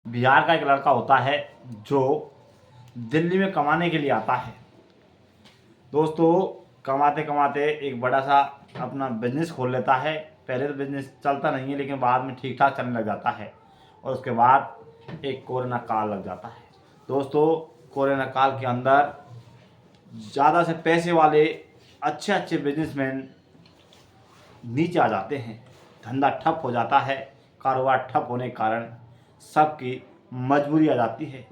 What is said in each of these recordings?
बिहार का एक लड़का होता है जो दिल्ली में कमाने के लिए आता है। दोस्तों, कमाते कमाते एक बड़ा सा अपना बिजनेस खोल लेता है। पहले तो बिजनेस चलता नहीं है, लेकिन बाद में ठीक ठाक चलने लग जाता है। और उसके बाद एक कोरोना काल लग जाता है। दोस्तों, कोरोना काल के अंदर ज़्यादा से पैसे वाले अच्छे अच्छे बिजनेसमैन नीचे आ जाते हैं। धंधा ठप हो जाता है। कारोबार ठप होने के कारण सबकी मजबूरी आ जाती है।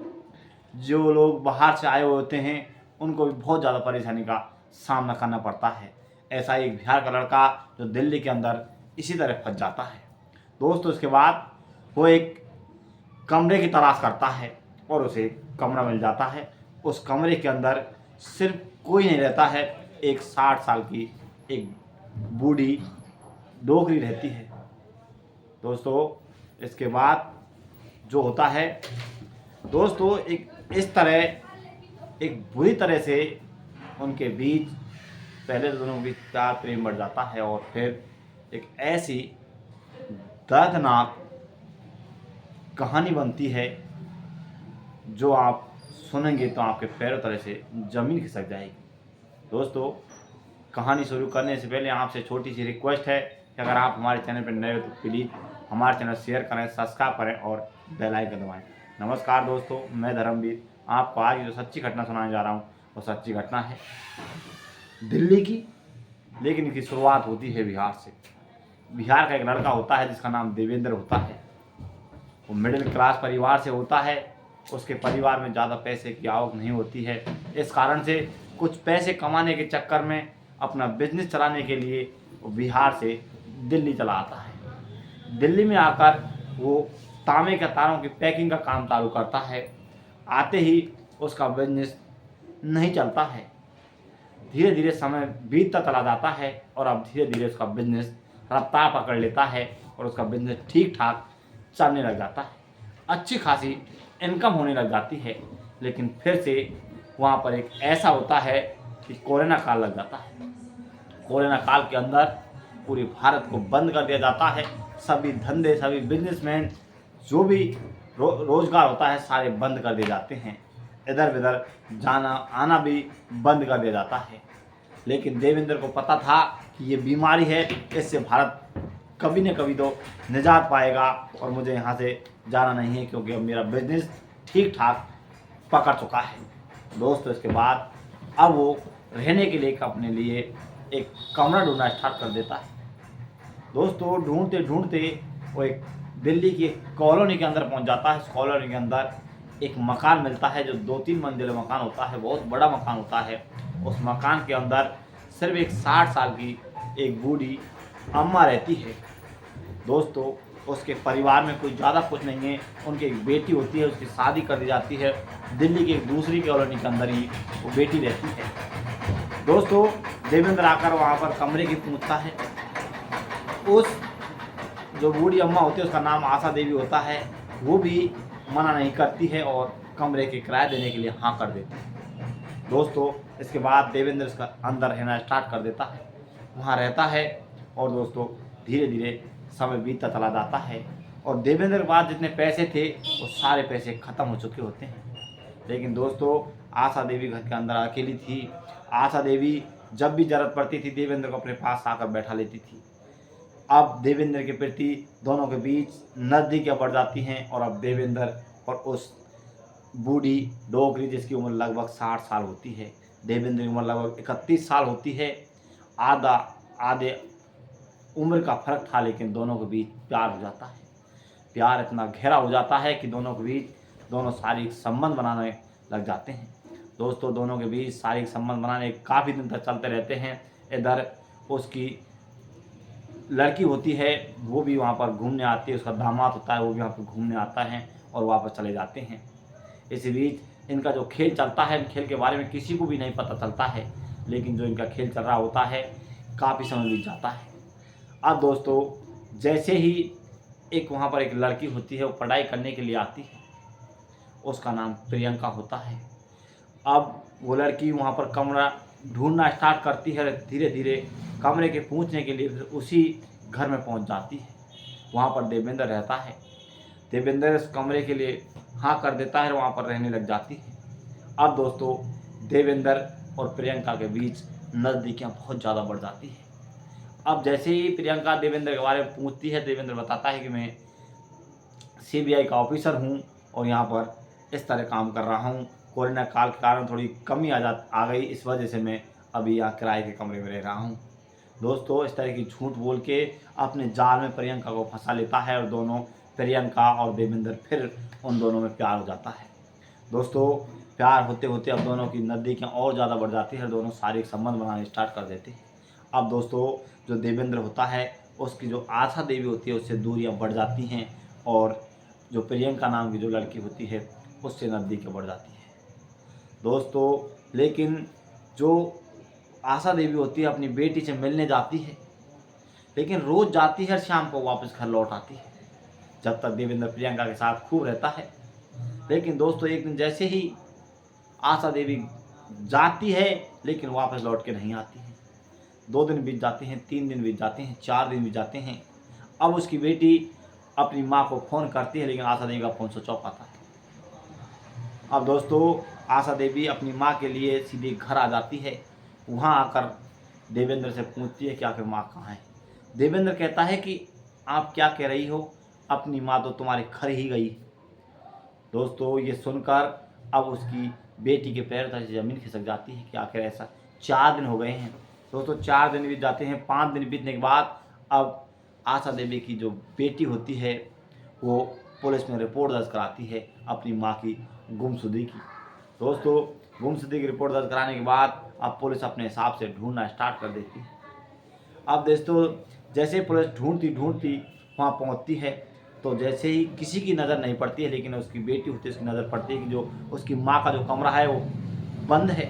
जो लोग बाहर से आए हुए होते हैं उनको भी बहुत ज़्यादा परेशानी का सामना करना पड़ता है। ऐसा एक बिहार का लड़का जो दिल्ली के अंदर इसी तरह फंस जाता है। दोस्तों, उसके बाद वो एक कमरे की तलाश करता है और उसे कमरा मिल जाता है। उस कमरे के अंदर सिर्फ कोई नहीं रहता है, एक 60 साल की एक बूढ़ी डोगरी रहती है। दोस्तों, इसके बाद जो होता है, दोस्तों एक इस तरह एक बुरी तरह से उनके बीच पहले तो दोनों के बीच प्यार प्रेम बढ़ जाता है और फिर एक ऐसी दर्दनाक कहानी बनती है जो आप सुनेंगे तो आपके पैरों तरह से ज़मीन खिसक जाएगी। दोस्तों, कहानी शुरू करने से पहले आपसे छोटी सी रिक्वेस्ट है कि अगर आप हमारे चैनल पर नए हो तो प्लीज़ हमारे चैनल शेयर करें, सब्सक्राइब करें और बेल आइकन दबाएं। नमस्कार दोस्तों, मैं धर्मवीर आपको आज जो सच्ची घटना सुनाने जा रहा हूँ वो सच्ची घटना है दिल्ली की, लेकिन इसकी शुरुआत होती है बिहार से। बिहार का एक लड़का होता है जिसका नाम देवेंद्र होता है। वो मिडिल क्लास परिवार से होता है। उसके परिवार में ज़्यादा पैसे की आवक नहीं होती है। इस कारण से कुछ पैसे कमाने के चक्कर में अपना बिजनेस चलाने के लिए वो बिहार से दिल्ली चला आता है। दिल्ली में आकर वो तांबे के तारों की पैकिंग का काम चालू करता है। आते ही उसका बिजनेस नहीं चलता है। धीरे धीरे समय बीतता चला जाता है और अब धीरे धीरे उसका बिजनेस रफ्तार पकड़ लेता है और उसका बिजनेस ठीक ठाक चलने लग जाता है। अच्छी खासी इनकम होने लग जाती है। लेकिन फिर से वहाँ पर एक ऐसा होता है कि कोरोना काल लग जाता है। कोरोना काल के अंदर पूरे भारत को बंद कर दिया जाता है। सभी धंधे, सभी बिजनेसमैन, जो भी रोजगार होता है, सारे बंद कर दिए जाते हैं। इधर उधर जाना आना भी बंद कर दिया जाता है। लेकिन देवेंद्र को पता था कि ये बीमारी है, इससे भारत कभी न कभी तो निजात पाएगा और मुझे यहाँ से जाना नहीं है, क्योंकि अब मेरा बिजनेस ठीक ठाक पकड़ चुका है। दोस्तों, इसके बाद अब वो रहने के लिए अपने लिए एक कमरा ढूंढना स्टार्ट कर देता है। दोस्तों, ढूंढते ढूंढते वो एक दिल्ली की एक कॉलोनी के अंदर पहुंच जाता है। इस कॉलोनी के अंदर एक मकान मिलता है जो 2-3 मंजिला मकान होता है, बहुत बड़ा मकान होता है। उस मकान के अंदर सिर्फ एक 60 साल की एक बूढ़ी अम्मा रहती है। दोस्तों, उसके परिवार में कोई ज़्यादा कुछ नहीं है। उनकी एक बेटी होती है, उसकी शादी कर दी जाती है। दिल्ली की एक दूसरी कॉलोनी के अंदर ही वो बेटी रहती है। दोस्तों, देवेंद्र आकर वहाँ पर कमरे की पूछता है। उस जो बूढ़ी अम्मा होती है उसका नाम आशा देवी होता है। वो भी मना नहीं करती है और कमरे के किराया देने के लिए हाँ कर देती है। दोस्तों, इसके बाद देवेंद्र इसका अंदर रहना स्टार्ट कर देता है, वहाँ रहता है। और दोस्तों, धीरे धीरे समय बीतता चला जाता है और देवेंद्र के पास जितने पैसे थे वो सारे पैसे ख़त्म हो चुके होते हैं। लेकिन दोस्तों, आशा देवी घर के अंदर अकेली थी। आशा देवी जब भी ज़रूरत पड़ती थी देवेंद्र को अपने पास आकर बैठा लेती थी। अब देवेंद्र के प्रति दोनों के बीच नज़दीकियाँ बढ़ जाती हैं और अब देवेंद्र और उस बूढ़ी डोगरी, जिसकी उम्र लगभग 60 साल होती है, देवेंद्र की उम्र लगभग 31 साल होती है। आधा आधे उम्र का फ़र्क था, लेकिन दोनों के बीच प्यार हो जाता है। प्यार इतना गहरा हो जाता है कि दोनों के बीच दोनों शारीरिक संबंध बनाने लग जाते हैं। दोस्तों, दोनों के बीच शारीरिक संबंध बनाने काफ़ी दिन तक चलते रहते हैं। इधर उसकी लड़की होती है, वो भी वहाँ पर घूमने आती है। उसका दामाद होता है, वो भी वहाँ पर घूमने आता है और वापस चले जाते हैं। इसी बीच इनका जो खेल चलता है, इन खेल के बारे में किसी को भी नहीं पता चलता है, लेकिन जो इनका खेल चल रहा होता है काफ़ी समय बीत जाता है। अब दोस्तों, जैसे ही एक वहाँ पर एक लड़की होती है, वो पढ़ाई करने के लिए आती है। उसका नाम प्रियंका होता है। अब वो लड़की वहाँ पर कमरा ढूंढना स्टार्ट करती है। धीरे धीरे कमरे के पूछने के लिए फिर उसी घर में पहुँच जाती है। वहाँ पर देवेंद्र रहता है। देवेंद्र इस कमरे के लिए हाँ कर देता है, वहाँ पर रहने लग जाती है। अब दोस्तों देवेंद्र और प्रियंका के बीच नज़दीकियाँ बहुत ज़्यादा बढ़ जाती है। अब जैसे ही प्रियंका देवेंद्र के बारे में पूछती है, देवेंद्र बताता है कि मैं सीबीआई का ऑफिसर हूँ और यहाँ पर इस तरह काम कर रहा हूँ। कोरोना काल के कारण थोड़ी कमी आ गई, इस वजह से मैं अभी यहाँ किराए के कमरे में रह रहा हूँ। दोस्तों इस तरह की झूठ बोल के अपने जाल में प्रियंका को फंसा लेता है और दोनों, प्रियंका और देवेंद्र, फिर उन दोनों में प्यार हो जाता है। दोस्तों प्यार होते होते अब दोनों की नज़दीकियाँ और ज़्यादा बढ़ जाती है और दोनों शारीरिक संबंध बनाने स्टार्ट कर देते हैं। अब दोस्तों जो देवेंद्र होता है, उसकी जो आशा देवी होती है उससे दूरियां बढ़ जाती हैं और जो प्रियंका नाम की जो लड़की होती है उससे नज़दीकियाँ बढ़ जाती है। दोस्तों लेकिन जो आशा देवी होती है अपनी बेटी से मिलने जाती है, लेकिन रोज़ जाती है, शाम को वापस घर लौट आती है। जब तक देवेंद्र प्रियंका के साथ खूब रहता है, लेकिन दोस्तों एक दिन जैसे ही आशा देवी जाती है लेकिन वापस लौट के नहीं आती है। 2 दिन बीत जाते हैं, 3 दिन बीत जाते हैं, 4 दिन बीत जाते हैं। अब उसकी बेटी अपनी माँ को फ़ोन करती है, लेकिन आशा देवी का फ़ोन स्विच ऑफ आता है। अब दोस्तों आशा देवी अपनी माँ के लिए सीधे घर आ जाती है। वहाँ आकर देवेंद्र से पूछती है कि आखिर माँ कहाँ है। देवेंद्र कहता है कि आप क्या कह रही हो, अपनी माँ तो तुम्हारे घर ही गई। दोस्तों ये सुनकर अब उसकी बेटी के पैर तले से ज़मीन खिसक जाती है कि आखिर ऐसा 4 दिन हो गए हैं। दोस्तों 4 दिन बीत जाते हैं। 5 दिन बीतने के बाद अब आशा देवी की जो बेटी होती है वो पुलिस में रिपोर्ट दर्ज कराती है अपनी माँ की गुमशुदगी की। दोस्तों गुमशुदगी की रिपोर्ट दर्ज कराने के बाद अब पुलिस अपने हिसाब से ढूंढना स्टार्ट कर देती है। अब दोस्तों जैसे पुलिस ढूंढती वहाँ पहुँचती है, तो जैसे ही किसी की नज़र नहीं पड़ती है, लेकिन उसकी बेटी होती है उसकी नज़र पड़ती है कि जो उसकी माँ का जो कमरा है वो बंद है।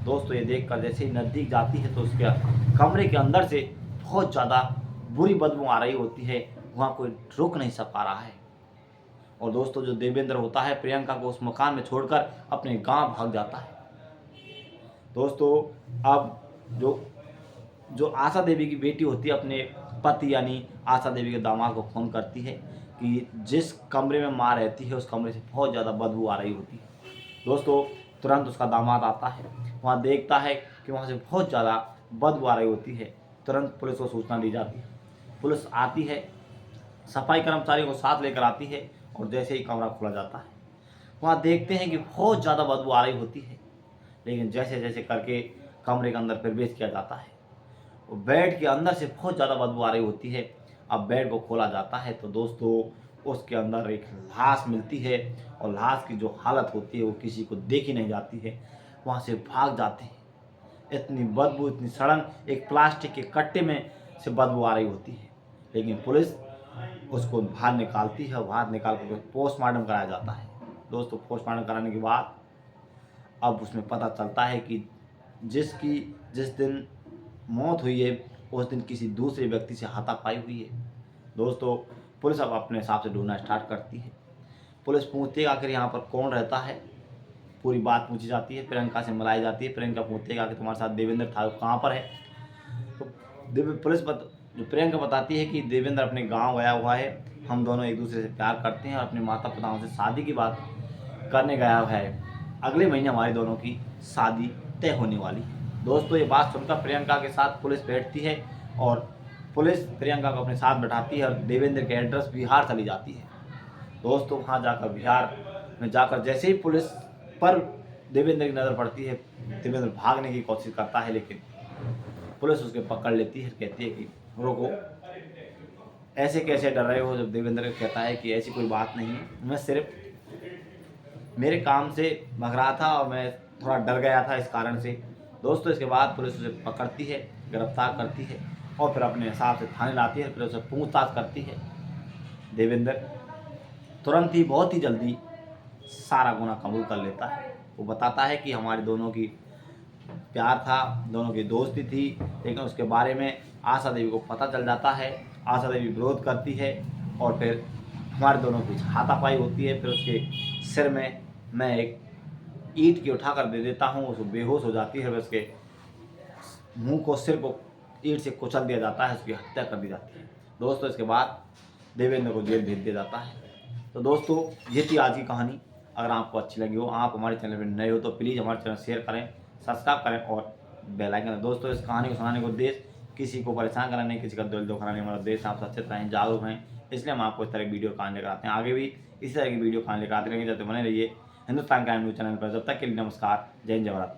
दोस्तों ये देखकर जैसे ही नज़दीक जाती है तो उसके कमरे के अंदर से बहुत ज़्यादा बुरी बदबू आ रही होती है, वहाँ कोई रुक नहीं सक पा रहा है। और दोस्तों जो देवेंद्र होता है प्रियंका को उस मकान में छोड़कर अपने गांव भाग जाता है। दोस्तों अब जो जो आशा देवी की बेटी होती है अपने पति यानी आशा देवी के दामाद को फ़ोन करती है कि जिस कमरे में माँ रहती है उस कमरे से बहुत ज़्यादा बदबू आ रही होती है। दोस्तों तुरंत उसका दामाद आता है, वहाँ देखता है कि वहाँ से बहुत ज़्यादा बदबू आ रही होती है। तुरंत पुलिस को सूचना दी जाती है। पुलिस आती है, सफाई कर्मचारियों को साथ लेकर आती है और जैसे ही कमरा खोला जाता है वहाँ देखते हैं कि बहुत ज़्यादा बदबू आ रही होती है। लेकिन जैसे जैसे करके कमरे के अंदर प्रवेश किया जाता है, वो बेड के अंदर से बहुत ज़्यादा बदबू आ रही होती है। अब बेड को खोला जाता है तो दोस्तों उसके अंदर एक लाश मिलती है और लाश की जो हालत होती है वो किसी को देखी नहीं जाती है। वहाँ से भाग जाते हैं। इतनी बदबू, इतनी सड़न, एक प्लास्टिक के कट्टे में से बदबू आ रही होती है, लेकिन पुलिस उसको बाहर निकालती है। बाहर निकाल कर पोस्टमार्टम कराया जाता है। दोस्तों पोस्टमार्टम कराने के बाद अब उसमें पता चलता है कि जिस दिन मौत हुई है उस दिन किसी दूसरे व्यक्ति से हाथापाई हुई है। दोस्तों पुलिस अब अपने हिसाब से ढूंढना स्टार्ट करती है। पुलिस पूछती है आखिर यहाँ पर कौन रहता है, पूरी बात पूछी जाती है, प्रियंका से मिलाई जाती है। प्रियंका पूछती है आखिर तुम्हारे साथ देवेंद्र था, कहाँ पर है। तो जो प्रियंका बताती है कि देवेंद्र अपने गाँव गया हुआ है, हम दोनों एक दूसरे से प्यार करते हैं और अपने माता पिताओं से शादी की बात करने गया हुआ है। अगले महीने हमारी दोनों की शादी तय होने वाली है। दोस्तों ये बात सुनकर प्रियंका के साथ पुलिस बैठती है और पुलिस प्रियंका को अपने साथ बैठाती है और देवेंद्र के एड्रेस बिहार चली जाती है। दोस्तों वहाँ जाकर बिहार में जाकर जैसे ही पुलिस पर देवेंद्र की नज़र पड़ती है, देवेंद्र भागने की कोशिश करता है, लेकिन पुलिस उसके पकड़ लेती है, कहती है कि रोको, ऐसे कैसे डर रहे हो। जब देवेंद्र कहता है कि ऐसी कोई बात नहीं है, मैं सिर्फ मेरे काम से भाग रहा था और मैं थोड़ा डर गया था इस कारण से। दोस्तों इसके बाद पुलिस उसे पकड़ती है, गिरफ्तार करती है और फिर अपने हिसाब से थाने लाती है। फिर उसे पूछताछ करती है। देवेंद्र तुरंत ही, बहुत ही जल्दी सारा गुनाह कबूल कर लेता है। वो बताता है कि हमारे दोनों की प्यार था, दोनों की दोस्ती थी, लेकिन उसके बारे में आशा देवी को पता चल जाता है। आशा देवी विरोध करती है और फिर हमारे दोनों की हाथापाई होती है। फिर उसके सिर में मैं एक ईंट की उठाकर दे देता हूँ, उसको बेहोश हो जाती है। फिर उसके मुंह को, सिर को ईंट से कुचल दिया जाता है, उसकी हत्या कर दी जाती है। दोस्तों इसके बाद देवेंद्र को जेल भेज दिया जाता है। तो दोस्तों ये थी आज की कहानी। अगर आपको अच्छी लगी हो, आप हमारे चैनल पर नए हो तो प्लीज़ हमारे चैनल शेयर करें, सब्सक्राइब करें और बेल आइकन। दोस्तों इस कहानी को सुनाने का उद्देश्य किसी को परेशान करना नहीं, किसी का दिल दुखाना नहीं, हमारा उद्देश्य आप सचेत रहें, जागरूक रहें। इसलिए हम आपको इस तरह की वीडियो कहानी लेकर आते हैं। आगे भी इसी तरह की वीडियो कहानी लेकर आते रहेंगे। जब तक बने रहिए हिंदुस्तान क्राइम न्यूज़ चैनल पर। जब तक के लिए नमस्कार, जय हिंद, जय भारत।